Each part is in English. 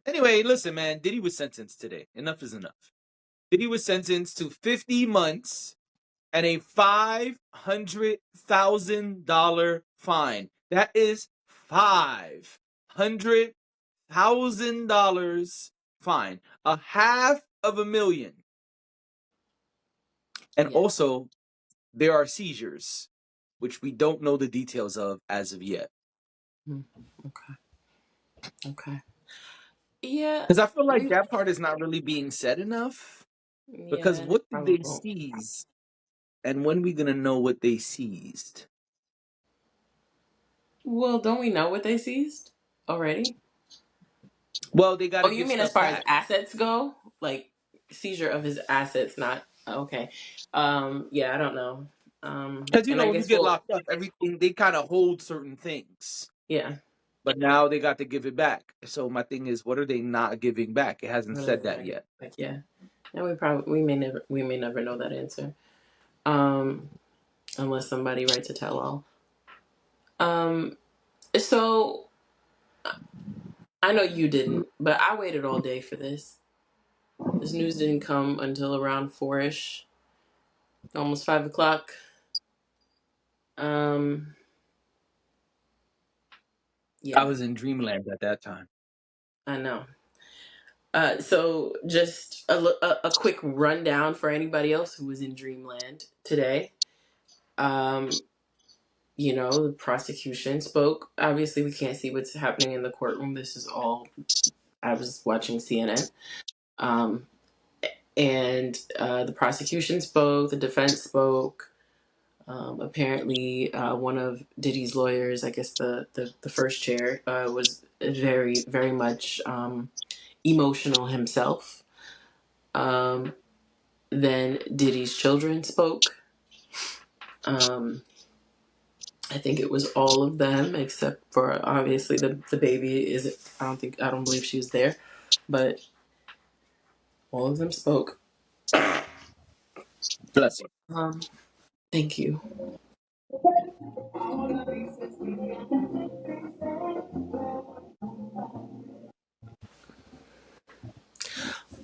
Anyway, listen, man. Diddy was sentenced today. Enough is enough. Diddy was sentenced to 50 months and a $500,000 fine. That is $500,000 fine. $500,000. And Yeah. also, there are seizures, which we don't know the details of as of yet. Okay. Okay. Yeah. Because I feel like that part is not really being said enough. Yeah, Because and it what did probably they won't. seize? And when we gonna know what they seized? Well, don't we know what they seized already? Well, they Oh, gotta you give mean as stuff far as back. assets go? Like seizure of his assets, not okay. Yeah, I don't know. Because And I when you guess get we'll locked up, everything they kind of hold certain things. yeah. But now they got to give it back. So my thing is, what are they not giving back? It hasn't What said is that that? yet. Like yeah. And we may never know that answer. Um, unless somebody writes a tell all. Um, so I know you didn't, but I waited all day for this. This news didn't come until around 4ish, almost 5 o'clock. Um, I yeah, was in dreamland at that time. I know. So just a quick rundown for anybody else who was in Dreamland today. Um, the prosecution spoke. Obviously, we can't see what's happening in the courtroom. This is all I was watching CNN. Um, and the prosecution spoke. The defense spoke. Apparently, one of Diddy's lawyers, I guess the first chair, was very, very much emotional himself. Um, then Diddy's children spoke. Um, I think it was all of them except for obviously the baby. I don't believe she was there, but all of them spoke. Bless you. Um, Thank you.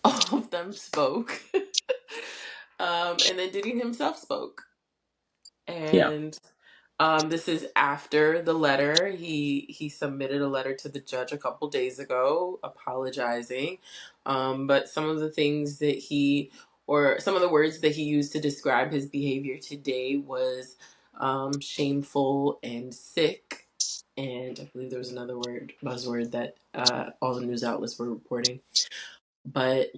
All of them spoke. And then Diddy himself spoke. Yeah. And this is after the letter. He submitted a letter to the judge a couple days ago apologizing. But some of the things that or some of the words that he used to describe his behavior today was shameful and sick. And I believe there was another buzzword that all the news outlets were reporting. But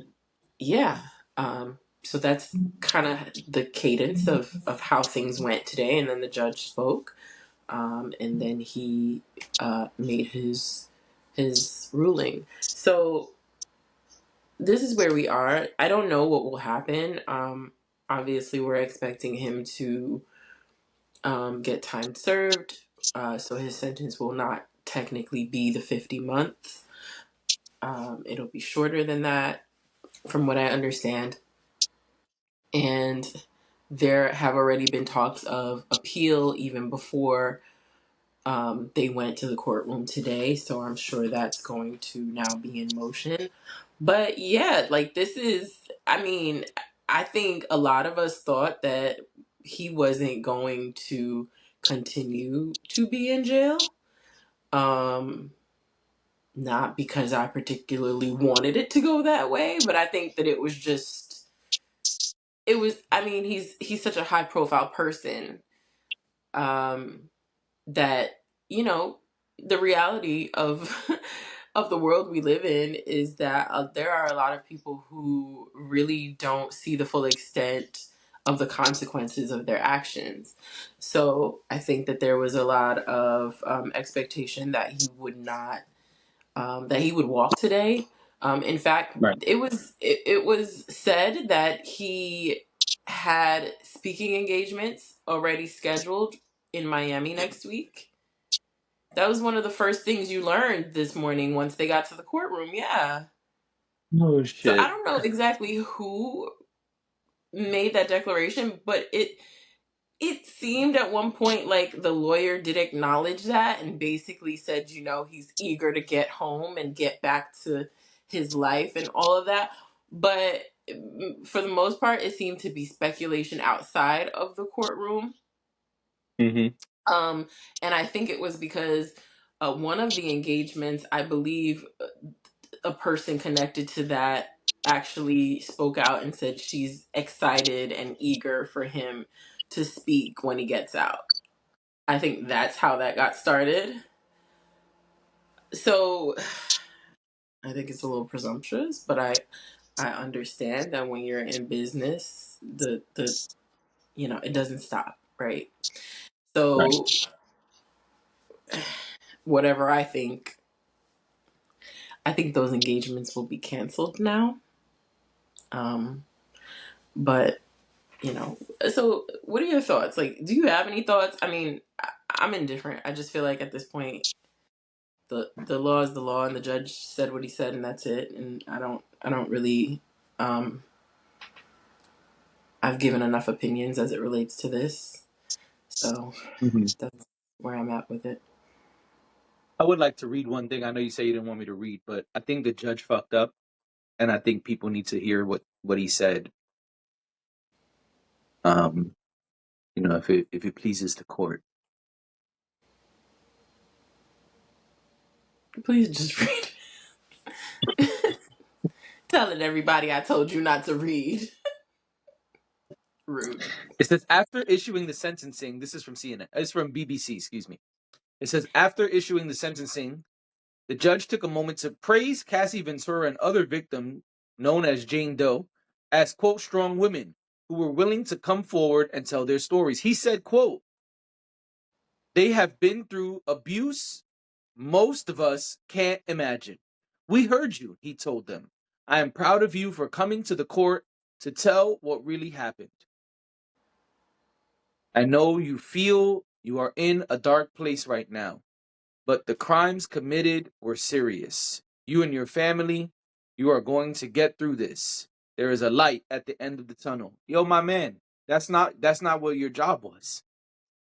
yeah, so that's kind of the cadence of how things went today. And then the judge spoke, and then he made his ruling. So this is where we are. I don't know what will happen. Obviously, we're expecting him to get time served, so his sentence will not technically be the 50 months. It'll be shorter than that, from what I understand. And there have already been talks of appeal even before they went to the courtroom today. So I'm sure that's going to now be in motion. But yeah, like this is, I mean, I think a lot of us thought that he wasn't going to continue to be in jail. Um, Not because I particularly wanted it to go that way, but I think that I mean, he's such a high profile person, um that the reality of of the world we live in is that there are a lot of people who really don't see the full extent of the consequences of their actions. So I think that there was a lot of expectation that he would not that he would walk today. In fact, Right. it was said that he had speaking engagements already scheduled in Miami next week. That was one of the first things you learned this morning once they got to the courtroom. Yeah. Oh So I shit. don't know exactly who made that declaration, but it seemed at one point like the lawyer did acknowledge that and basically said, he's eager to get home and get back to his life and all of that. But for the most part, it seemed to be speculation outside of the courtroom. Mm-hmm. Um, and I think it was because one of the engagements, I believe, a person connected to that actually spoke out and said she's excited and eager for him to speak when he gets out. I think that's how that got started. So I think it's a little presumptuous, but I understand that when you're in business, the it doesn't stop, right? So Right. whatever I think those engagements will be canceled now. Um, but so what are your thoughts? Like, do you have any thoughts? I mean, I'm indifferent. I just feel like at this point, the law is the law, and the judge said what he said, and that's it. And I don't really. Um, I've given enough opinions as it relates to this, so Mm-hmm. that's where I'm at with it. I would like to read one thing. I know you say you didn't want me to read, but I think the judge fucked up, and I think people need to hear what he said. Um, if it pleases the court. Please just read. Telling everybody I told you not to read. Rude. It says after issuing the sentencing, this is from CNN. It's from BBC, excuse me. It says after issuing the sentencing, the judge took a moment to praise Cassie Ventura and other victims, known as Jane Doe, as, quote, strong women who were willing to come forward and tell their stories. He said, quote, they have been through abuse most of us can't imagine. We heard you, he told them. I am proud of you for coming to the court to tell what really happened. I know you feel you are in a dark place right now, but the crimes committed were serious. You and your family, you are going to get through this. There is a light at the end of the tunnel. Yo, my man, that's not what your job was.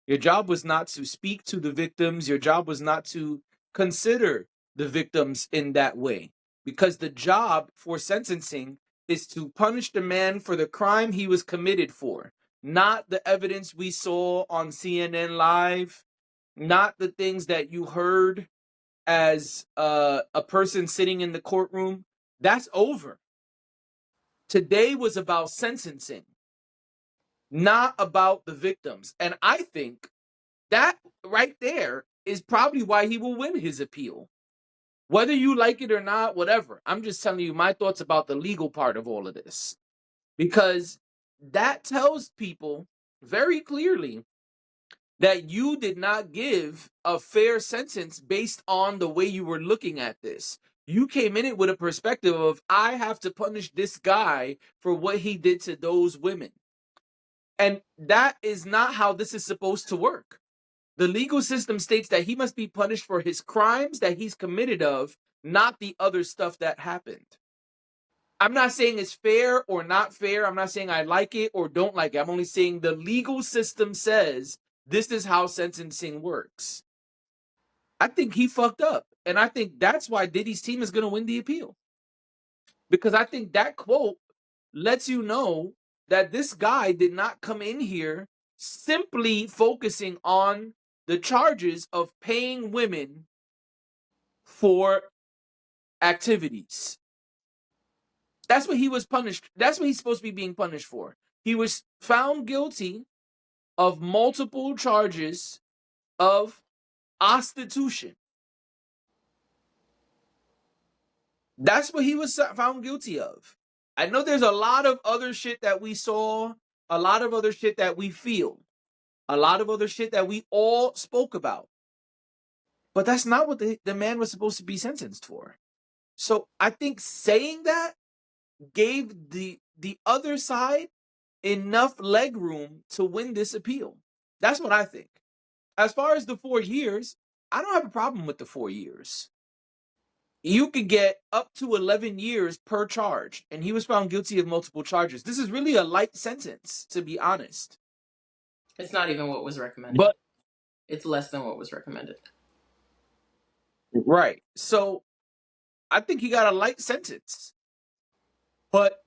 Your job was not to speak to the victims. Your job was not to consider the victims in that way. Because the job for sentencing is to punish the man for the crime he was committed for, not the evidence we saw on CNN Live, not the things that you heard as a person sitting in the courtroom. That's over. Today was about sentencing, not about the victims. And I think that right there is probably why he will win his appeal. Whether you like it or not, whatever. I'm just telling you my thoughts about the legal part of all of this. Because that tells people very clearly that you did not give a fair sentence based on the way you were looking at this. You came in it with a perspective of, I have to punish this guy for what he did to those women. And that is not how this is supposed to work. The legal system states that he must be punished for his crimes that he's committed of, not the other stuff that happened. I'm not saying it's fair or not fair. I'm not saying I like it or don't like it. I'm only saying the legal system says this is how sentencing works. I think he fucked up. And I think that's why Diddy's team is going to win the appeal. Because I think that quote lets you know that this guy did not come in here simply focusing on the charges of paying women for activities. That's what he was punished. That's what he's supposed to be being punished for. He was found guilty of multiple charges of prostitution. That's what he was found guilty of. I know there's a lot of other shit that we saw, a lot of other shit that we feel, a lot of other shit that we all spoke about. But that's not what the man was supposed to be sentenced for. So I think saying that gave the other side enough leg room to win this appeal. That's what I think. As far as the 4 years, I don't have a problem with the 4 years. You could get up to 11 years per charge, and he was found guilty of multiple charges. This is really a light sentence, to be honest. It's not even what was recommended. But It's less than what was recommended. right. So I think he got a light sentence. But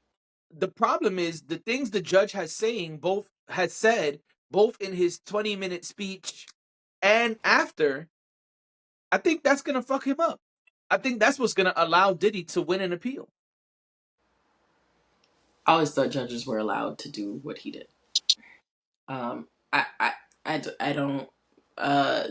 the problem is the things the judge has said both in his 20-minute speech and after. I think that's gonna fuck him up. I think that's what's gonna allow Diddy to win an appeal. I always thought judges were allowed to do what he did. Um, I, I, I don't. Uh,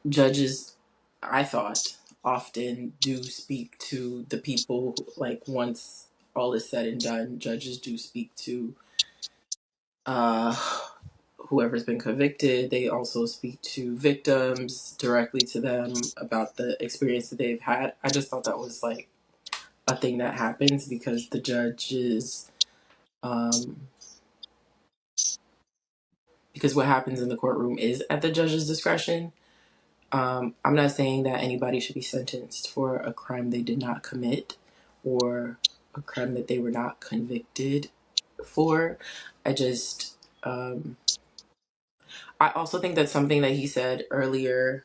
Judges, I thought, often do speak to the people. Like once all is said and done, judges do speak to uh, whoever's been convicted. They also speak to victims directly to them about the experience that they've had. I just thought that was like a thing that happens because the judge is um, because what happens in the courtroom is at the judge's discretion. I'm not saying that anybody should be sentenced for a crime they did not commit or a crime that they were not convicted for. I just, I also think that something that he said earlier,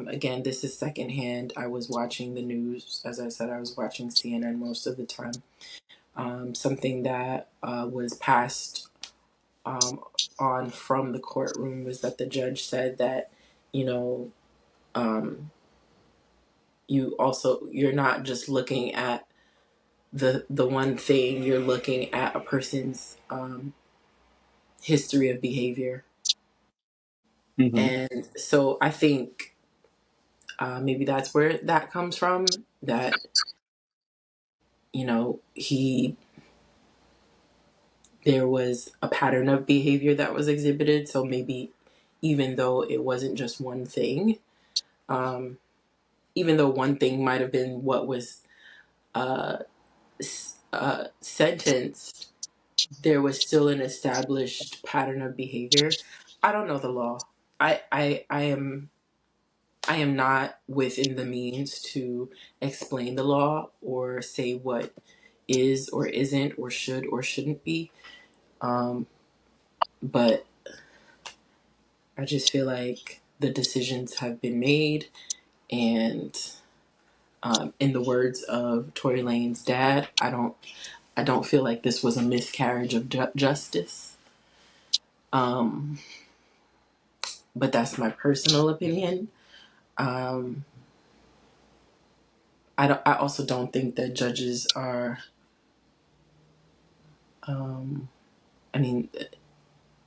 again, this is secondhand. I was watching the news. As I said, I was watching CNN most of the time. Something that was passed on from the courtroom was that the judge said that, you know, um, you're not just looking at the one thing, you're looking at a person's history of behavior. Mm-hmm. And so I think maybe that's where that comes from, that he there was a pattern of behavior that was exhibited. So maybe even though it wasn't just one thing, um, even though one thing might have been what was uh, sentenced, there was still an established pattern of behavior. I don't know the law. I am not within the means to explain the law or say what is or isn't or should or shouldn't be. Um, but I just feel like the decisions have been made, and in the words of Tory Lane's dad, I don't feel like this was a miscarriage of justice. Um, but that's my personal opinion. Um, I also don't think that judges are. Um, I mean,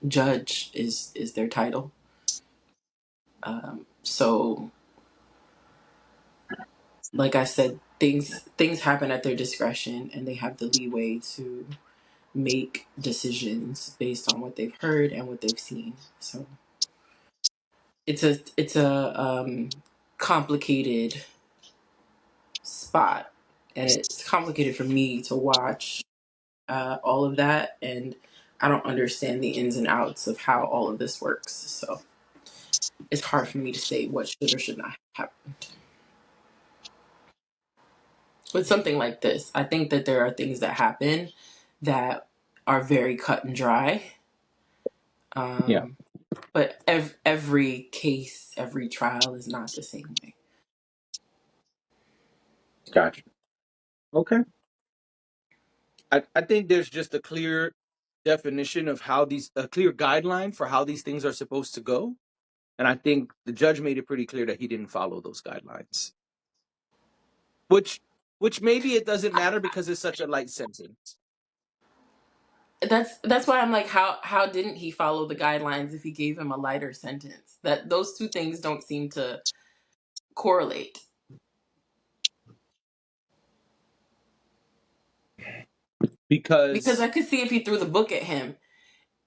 judge is their title. So, like I said, things happen at their discretion, and they have the leeway to make decisions based on what they've heard and what they've seen. So it's a complicated spot, and it's complicated for me to watch all of that, and I don't understand the ins and outs of how all of this works. So it's hard for me to say what should or should not happen. With something like this, I think that there are things that happen that are very cut and dry. Yeah, Um, but every case, every trial is not the same way. gotcha. Okay. I think there's just a clear definition of how these a clear guideline for how these things are supposed to go. And I think the judge made it pretty clear that he didn't follow those guidelines. Which which maybe it doesn't matter because it's such a light sentence. That's why I'm like, how didn't he follow the guidelines if he gave him a lighter sentence? That those two things don't seem to correlate. Because Because I could see if he threw the book at him,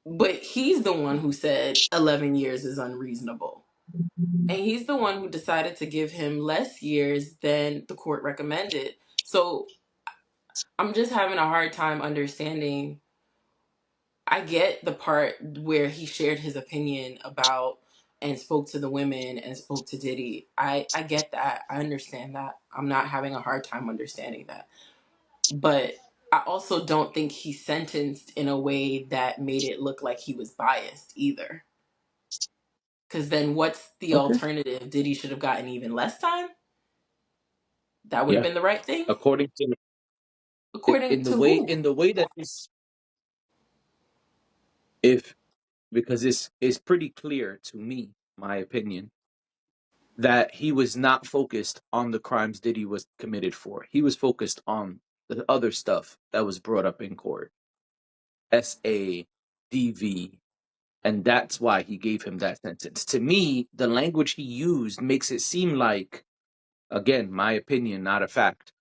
but he's the one who said 11 years is unreasonable. And he's the one who decided to give him less years than the court recommended. So I'm just having a hard time understanding. I get the part where he shared his opinion about and spoke to the women and spoke to Diddy. I get that. I understand that. I'm not having a hard time understanding that. But I also don't think he sentenced in a way that made it look like he was biased either. Because then what's the Okay. alternative? Diddy should have gotten even less time? That would have Yeah. been the right thing? According to According to in who? the way that this, if because it's pretty clear to me, my opinion, that he was not focused on the crimes Diddy was committed for. He was focused on the other stuff that was brought up in court. SADV, and that's why he gave him that sentence. To me, the language he used makes it seem like, again, my opinion, not a fact.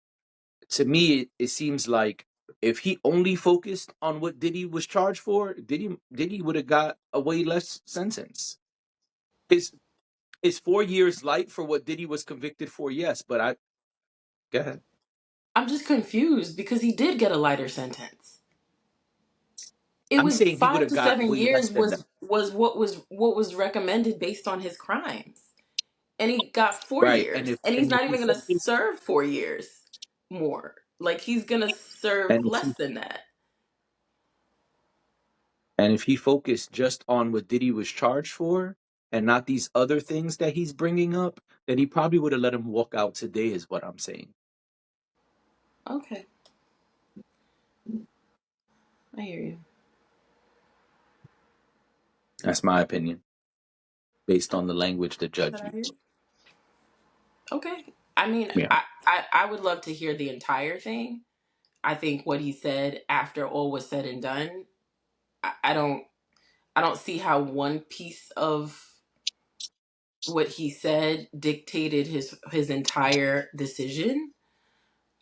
To me, it seems like if he only focused on what Diddy was charged for, Diddy would have got a way less sentence. Is is 4 years light for what Diddy was convicted for? Yes, but I go ahead. I'm just confused because he did get a lighter sentence. It I'm was saying he would five have to got seven way less years than that, was what was recommended based on his crimes. And he got four right? years. And he's And if not he even gonna focused serve 4 years more. Like he's gonna serve and if less he than that. and if he focused just on what Diddy was charged for and not these other things that he's bringing up, then he probably would have let him walk out today. Is what I'm saying. Okay. I hear you. That's my opinion based on the language the But judge I hear used. you. Okay. I mean, Yeah. I would love to hear the entire thing. I think what he said after all was said and done, I don't see how one piece of what he said dictated his entire decision.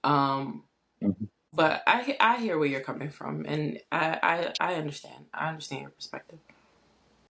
Um, Mhm. but I hear where you're coming from, and I understand. I understand your perspective.